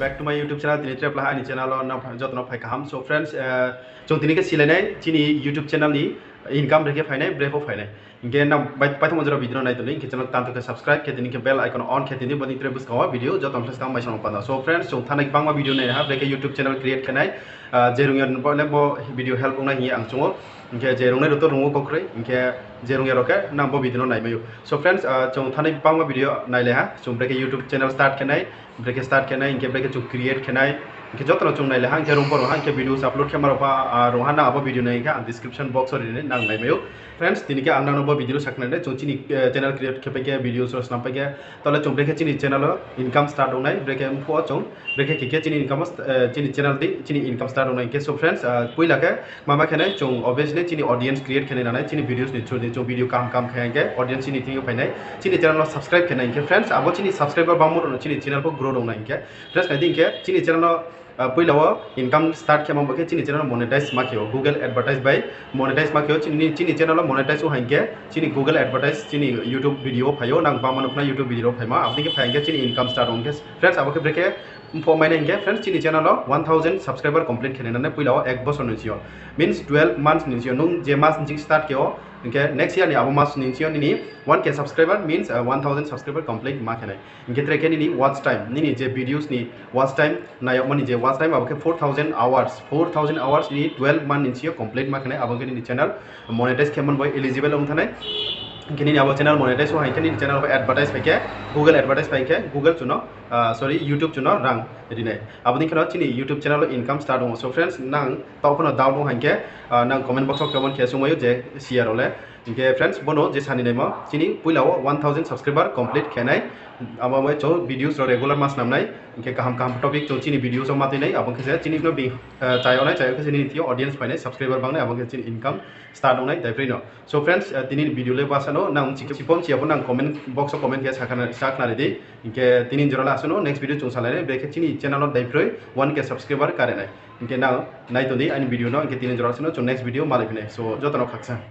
back to my YouTube channel. Tini trip lah ani channel on jot no kaham. So friends, jong tini ke silai chini YouTube channel ni income reke finai brave of finai. Inke na pai thong jara video nai tuli. Inke channel tanto ke subscribe ke tini ke bell icon on ke tini bani trip kawa video jot on kam mai song pada. So friends, jong thanak bangma video nai ha breke YouTube channel create kanai. Jerung yan bo video help unai hi ang chungo. Inke jerung nai roto rungo kokre. Inke jerung ya roke na bo video nai mayu. So friends, jong thanak bangma video nai le ha. Jong breke YouTube channel start kanai. Breke start kanai. Inke breke jong create kanai. Inke jot no chung nai le ha. Inke rumpor ha. Inke videos upload kamera pa rohana abo video nai ka description box or ini nang nai mayu. Friends, tini ke anda no bo video sakna ne jong chini channel create kepe ke videos ros nampai ke. Tala jong breke chini channel income start unai. Breke mpo jong breke ke chini income chini channel di chini income start unai ke. So friends, pui lage mama kene jong obviously chini audience create kene nanai chini videos ni jong video kam khaenge audience chini tingo painai chini channel subscribe kene inke. Friends, abo chini subscriber bamur chini channel ko grow dong na inke. Friends, I think ke chini channel पहिलाव income start के मामके चिनी channel monetise माखियो Google advertise by monetise माखियो चिनी channel monetise हाइके चिनी Google advertise चिनी यूट्यूब वीडियो फायो नांग बामनपना यूट्यूब वीडियो फाइमा आपनि के फाइंगे चिनी इनकम स्टार्ट होंगे. फ्रेंड्स आबो के ब्रेके फॉर्माइन इनके. फ्रेंड्स चिनी चैनल 1000 सब्सक्राइबर कंप्लीट खेलेनाने पहिलाव 1 बছর निसियो मींस 12 मंथ्स निसियो नुं जे मास निसिक स्टार्ट केओ इनके नेक्स्ट ईयर नि आबो मास निसियो नि 1k subscriber means 1000 subscriber complete मा खेनाय इनके ट्रेके नि वॉच टाइम नि जे वीडियोस नि वॉच टाइम नायो मनि जे वॉच टाइम आबो के 4000 आवर्स नि 12 मंथ निसियो कंप्लीट मा खेनाय आबो के नि चैनल मोनेटाइज खेमन बय एलिजिबल हम थानाय किनी आबो चैनल मोनेटाइज हाइ किनी चैनल पे एडवर्टाइज फाइके गूगल एडवर्टाइज फाइके गूगल चुनो सॉरी YouTube चुनो रंग दिनै आबनि खनो चिनी YouTube चैनल इनकम स्टार्ट हो. सो फ्रेंड्स नां तावखनो डाउट हो हाइके नां कमेंट बॉक्स ऑफ कमेंट खेसुमयो जे शेयर होले इनके. फ्रेंड्स बनो जे सानि नेमो चिनी पुइलाव 1000 सब्सक्राइबर कंप्लीट खेनाय आबो मै चो वीडियोस रेगुलर मास नामनाय इनके कहम टॉपिक चो चिनी वीडियोस माते नै आबो के चिनी नो बि चायोनाय चायो के चिनी थियो ऑडियंस फाइनाय सब्सक्राइबर बांनाय आबो के चिनी इनकम स्टार्ट होनाय दाइफ्रिनो. सो फ्रेंड्स तिनी वीडियो ले बासनो नां चिपम चियाबो नां कमेंट बॉक्स ऑफ कमेंट के साखना रे दे इनके तिनी जरला आसनो नेक्स्ट वीडियो चोंसालाय ब्रेके चिनी चैनल दाइफ्रै 1k सब्सक्राइबर कारेनाय इनके नां नाइतोदि आनि वीडियो नो इनके तिनी जरला आसनो चो नेक्स्ट वीडियो मालिफिनाय. सो जतनो खाकसा.